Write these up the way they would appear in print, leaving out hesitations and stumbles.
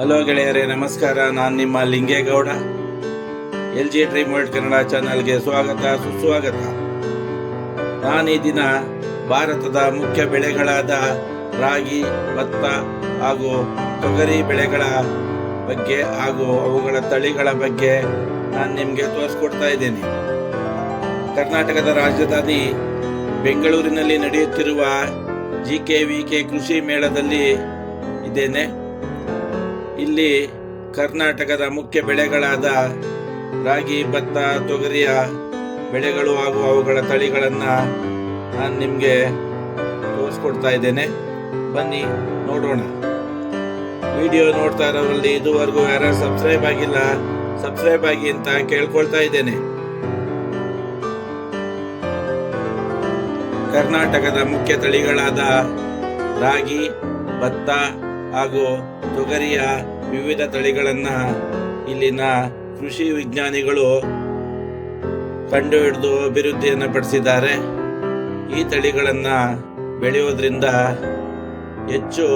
Hello ಗೆಳೆಯರೇ, ನಮಸ್ಕಾರ. ನಾನು ನಿಮ್ಮ Lingegowda. LG dream world Kannada ಚಾನಲ್ಗೆ ಸ್ವಾಗತ, ಸುಸ್ವಾಗತ. ನಾನು ಈ ದಿನ ಭಾರತದ ಮುಖ್ಯ ಬೆಳೆಗಳಾದ ರಾಗಿ, ಭತ್ತ ಹಾಗೂ ತೊಗರಿ ಬೆಳೆಗಳ ಬಗ್ಗೆ ಹಾಗೂ ಅವುಗಳ ತಳಿಗಳ ಬಗ್ಗೆ ನಾನು ನಿಮಗೆ ತೋರಿಸ್ಕೊಡ್ತಾ ಇದ್ದೇನೆ. ಕರ್ನಾಟಕದ ರಾಜಧಾನಿ ಬೆಂಗಳೂರಿನಲ್ಲಿ ನಡೆಯುತ್ತಿರುವ GKVK ಕೃಷಿ ಮೇಳದಲ್ಲಿ ಇದ್ದೇನೆ. ಇಲ್ಲಿ ಕರ್ನಾಟಕದ ಮುಖ್ಯ ಬೆಳೆಗಳಾದ ರಾಗಿ, ಭತ್ತ, ತೊಗರಿಯ ಬೆಳೆಗಳು ಹಾಗೂ ಅವುಗಳ ತಳಿಗಳನ್ನು ನಾನು ನಿಮಗೆ ತೋರಿಸ್ಕೊಡ್ತಾ ಇದ್ದೇನೆ. ಬನ್ನಿ ನೋಡೋಣ. ವಿಡಿಯೋ ನೋಡ್ತಾ ಇರೋರಲ್ಲಿ ಇದುವರೆಗೂ ಯಾರು ಸಬ್ಸ್ಕ್ರೈಬ್ ಆಗಿಲ್ಲ, ಸಬ್ಸ್ಕ್ರೈಬ್ ಆಗಿ ಅಂತ ಕೇಳ್ಕೊಳ್ತಾ ಇದ್ದೇನೆ. ಕರ್ನಾಟಕದ ಮುಖ್ಯ ತಳಿಗಳಾದ ರಾಗಿ, ಭತ್ತ ಹಾಗೂ ತೊಗರಿಯ ವಿವಿಧ ತಳಿಗಳನ್ನು ಇಲ್ಲಿನ ಕೃಷಿ ವಿಜ್ಞಾನಿಗಳು ಕಂಡುಹಿಡಿದು ಅಭಿವೃದ್ಧಿಯನ್ನು ಪಡಿಸಿದ್ದಾರೆ. ಈ ತಳಿಗಳನ್ನು ಬೆಳೆಯೋದ್ರಿಂದ ಹೆಚ್ಚು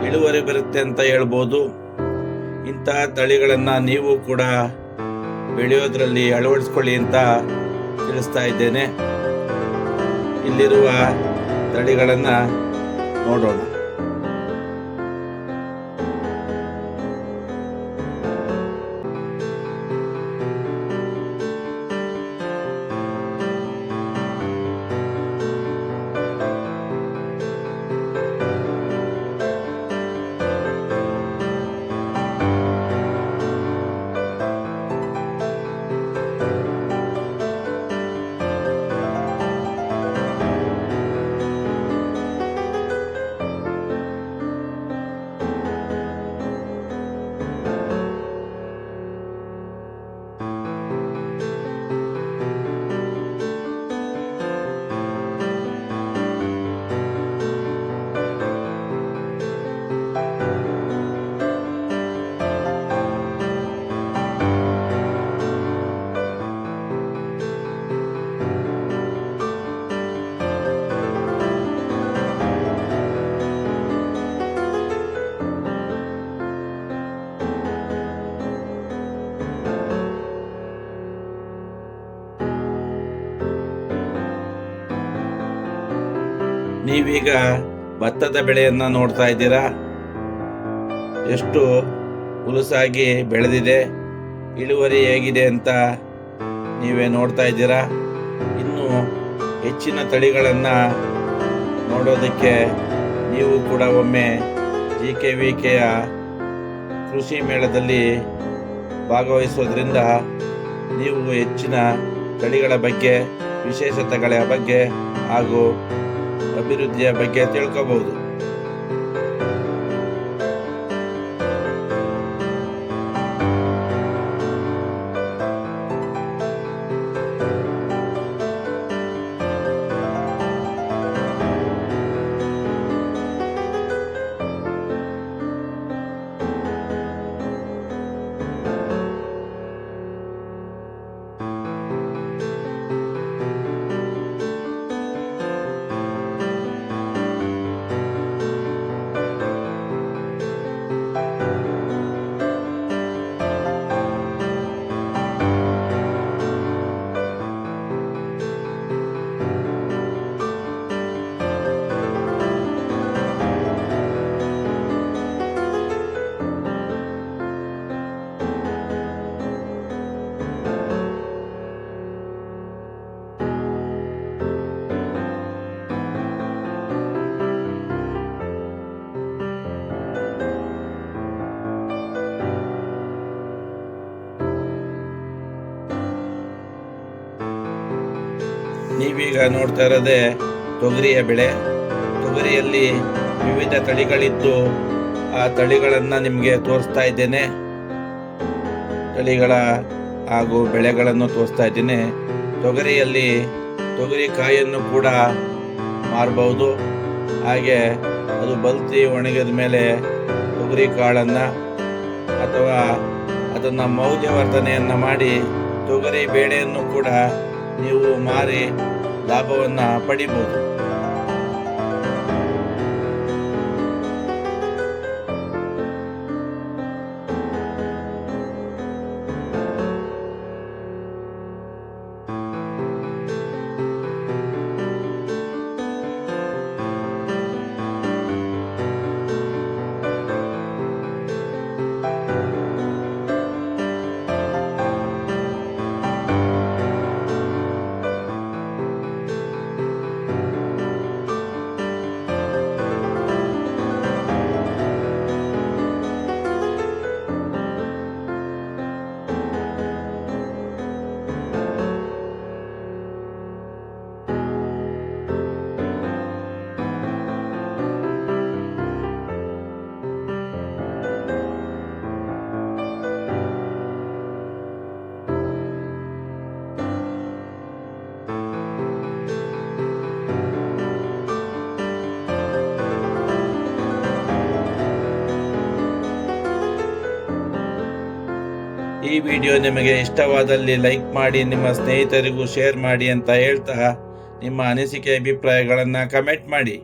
ಇಳುವರಿ ಬರುತ್ತೆ ಅಂತ ಹೇಳ್ಬೋದು. ಇಂತಹ ತಳಿಗಳನ್ನು ನೀವು ಕೂಡ ಬೆಳೆಯೋದ್ರಲ್ಲಿ ಅಳವಡಿಸ್ಕೊಳ್ಳಿ ಅಂತ ತಿಳಿಸ್ತಾ ಇದ್ದೇನೆ. ಇಲ್ಲಿರುವ ತಳಿಗಳನ್ನು ನೋಡೋಣ. ನೀವೀಗ ಭತ್ತದ ಬೆಳೆಯನ್ನ ನೋಡ್ತಾ ಇದ್ದೀರಾ. ಎಷ್ಟು ಹುಲುಸಾಗಿ ಬೆಳೆದಿದೆ, ಇಳುವರಿ ಹೇಗಿದೆ ಅಂತ ನೀವೇ ನೋಡ್ತಾ ಇದ್ದೀರಾ. ಇನ್ನು ಹೆಚ್ಚಿನ ತಳಿಗಳನ್ನು ನೋಡೋದಕ್ಕೆ ನೀವು ಕೂಡ ಒಮ್ಮೆ GKVKಯ ಕೃಷಿ ಮೇಳದಲ್ಲಿ ಭಾಗವಹಿಸೋದ್ರಿಂದ ನೀವು ಹೆಚ್ಚಿನ ತಳಿಗಳ ಬಗ್ಗೆ, ವಿಶೇಷತೆಗಳ ಬಗ್ಗೆ ಹಾಗೂ ಅಭಿವೃದ್ಧಿಯ ಬಗ್ಗೆ ತಿಳ್ಕೋಬಹುದು. ನೀವೀಗ ನೋಡ್ತಾ ಇರೋದೇ ತೊಗರಿಯ ಬೆಳೆ. ತೊಗರಿಯಲ್ಲಿ ವಿವಿಧ ತಳಿಗಳಿದ್ದು ಆ ತಳಿಗಳನ್ನು ನಿಮಗೆ ತೋರಿಸ್ತಾ ಇದ್ದೇನೆ. ತಳಿಗಳ ಹಾಗೂ ಬೆಳೆಗಳನ್ನು ತೋರಿಸ್ತಾ ಇದ್ದೇನೆ. ತೊಗರಿಯಲ್ಲಿ ತೊಗರಿ ಕಾಯನ್ನು ಕೂಡ ಮಾರಬಹುದು. ಹಾಗೆ ಅದು ಬಲ್ತಿ ಒಣಗಿದ ಮೇಲೆ ತೊಗರಿ ಕಾಳನ್ನು ಅಥವಾ ಅದನ್ನು ಮೌಲ್ಯವರ್ಧನೆಯನ್ನು ಮಾಡಿ ತೊಗರಿ ಬೇಳೆಯನ್ನು ಕೂಡ ನೀವು ಮಾರಿ ಲಾಭವನ್ನು ಪಡಿಬಹುದು. ಈ ವಿಡಿಯೋ ನಿಮಗೆ ಇಷ್ಟವಾದಲ್ಲಿ ಲೈಕ್ ಮಾಡಿ, ನಿಮ್ಮ ಸ್ನೇಹಿತರಿಗೂ ಶೇರ್ ಮಾಡಿ ಅಂತ ಹೇಳ್ತಾ ನಿಮ್ಮ ಅನಿಸಿಕೆ ಅಭಿಪ್ರಾಯಗಳನ್ನು ಕಮೆಂಟ್ ಮಾಡಿ.